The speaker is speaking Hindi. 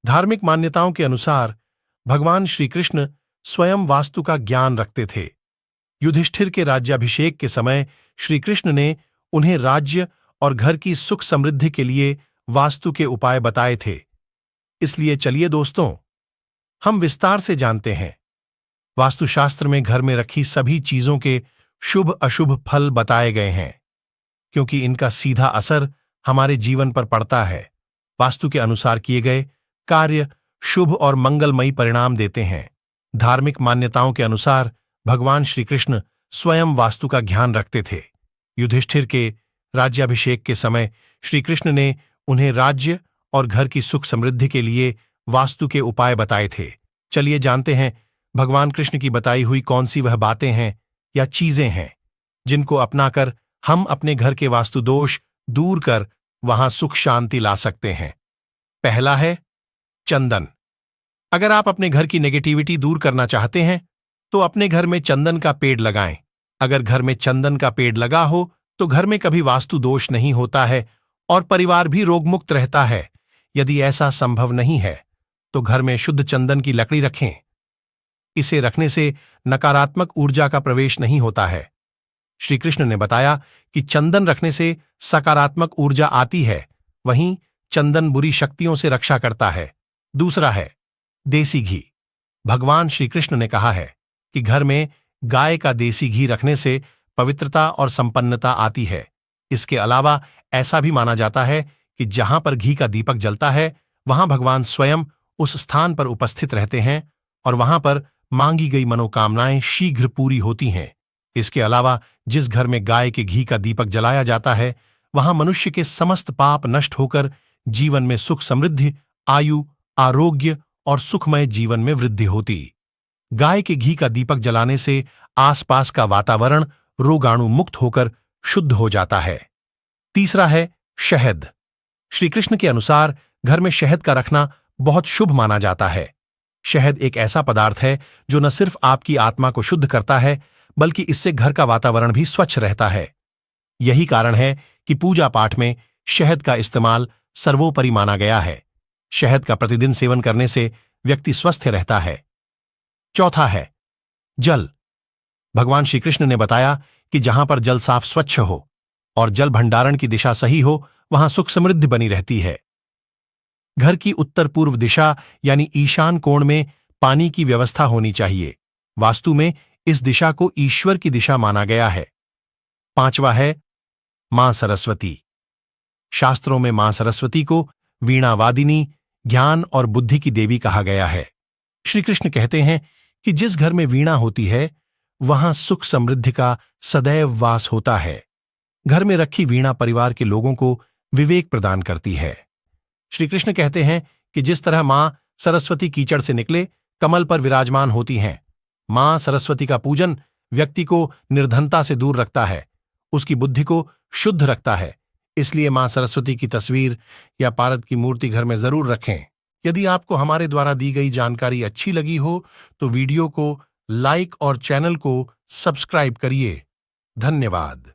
धार्मिक मान्यताओं के अनुसार भगवान श्री कृष्ण स्वयं वास्तु का ज्ञान रखते थे। युधिष्ठिर के राज्याभिषेक के समय श्री कृष्ण ने उन्हें राज्य और घर की सुख समृद्धि के लिए वास्तु के उपाय बताए थे। इसलिए चलिए दोस्तों, हम विस्तार से जानते हैं। वास्तुशास्त्र में घर में रखी सभी चीजों के शुभ अशुभ फल बताए गए हैं, क्योंकि इनका सीधा असर हमारे जीवन पर पड़ता है। वास्तु के अनुसार किए गए कार्य शुभ और मंगलमयी परिणाम देते हैं। धार्मिक मान्यताओं के अनुसार भगवान श्री कृष्ण स्वयं वास्तु का ध्यान रखते थे। युधिष्ठिर के राज्याभिषेक के समय श्री कृष्ण ने उन्हें राज्य और घर की सुख समृद्धि के लिए वास्तु के उपाय बताए थे। चलिए जानते हैं भगवान कृष्ण की बताई हुई कौन सी वह बातें हैं या चीजें हैं जिनको अपनाकर हम अपने घर के वास्तु दोष दूर कर वहां सुख शांति ला सकते हैं। पहला है चंदन। अगर आप अपने घर की नेगेटिविटी दूर करना चाहते हैं तो अपने घर में चंदन का पेड़ लगाएं। अगर घर में चंदन का पेड़ लगा हो तो घर में कभी वास्तु दोष नहीं होता है और परिवार भी रोगमुक्त रहता है। यदि ऐसा संभव नहीं है तो घर में शुद्ध चंदन की लकड़ी रखें। इसे रखने से नकारात्मक ऊर्जा का प्रवेश नहीं होता है। श्री कृष्ण ने बताया कि चंदन रखने से सकारात्मक ऊर्जा आती है, वहीं चंदन बुरी शक्तियों से रक्षा करता है। दूसरा है देसी घी। भगवान श्री कृष्ण ने कहा है कि घर में गाय का देसी घी रखने से पवित्रता और संपन्नता आती है। इसके अलावा ऐसा भी माना जाता है कि जहां पर घी का दीपक जलता है वहां भगवान स्वयं उस स्थान पर उपस्थित रहते हैं और वहां पर मांगी गई मनोकामनाएं शीघ्र पूरी होती हैं। इसके अलावा जिस घर में गाय के घी का दीपक जलाया जाता है वहां मनुष्य के समस्त पाप नष्ट होकर जीवन में सुख समृद्धि, आयु, आरोग्य और सुखमय जीवन में वृद्धि होती। गाय के घी का दीपक जलाने से आसपास का वातावरण रोगाणु मुक्त होकर शुद्ध हो जाता है। तीसरा है शहद। श्री कृष्ण के अनुसार घर में शहद का रखना बहुत शुभ माना जाता है। शहद एक ऐसा पदार्थ है जो न सिर्फ आपकी आत्मा को शुद्ध करता है बल्कि इससे घर का वातावरण भी स्वच्छ रहता है। यही कारण है कि पूजा पाठ में शहद का इस्तेमाल सर्वोपरि माना गया है। शहद का प्रतिदिन सेवन करने से व्यक्ति स्वस्थ रहता है। चौथा है जल। भगवान श्री कृष्ण ने बताया कि जहां पर जल साफ स्वच्छ हो और जल भंडारण की दिशा सही हो वहां सुख समृद्धि बनी रहती है। घर की उत्तर पूर्व दिशा यानी ईशान कोण में पानी की व्यवस्था होनी चाहिए। वास्तु में इस दिशा को ईश्वर की दिशा माना गया है। पांचवा है मां सरस्वती। शास्त्रों में मां सरस्वती को वीणावादिनी, ज्ञान और बुद्धि की देवी कहा गया है। श्री कृष्ण कहते हैं कि जिस घर में वीणा होती है वहां सुख समृद्धि का सदैव वास होता है। घर में रखी वीणा परिवार के लोगों को विवेक प्रदान करती है। श्री कृष्ण कहते हैं कि जिस तरह मां सरस्वती कीचड़ से निकले कमल पर विराजमान होती हैं, मां सरस्वती का पूजन व्यक्ति को निर्धनता से दूर रखता है, उसकी बुद्धि को शुद्ध रखता है। इसलिए मां सरस्वती की तस्वीर या पारद की मूर्ति घर में जरूर रखें। यदि आपको हमारे द्वारा दी गई जानकारी अच्छी लगी हो तो वीडियो को लाइक और चैनल को सब्सक्राइब करिए। धन्यवाद।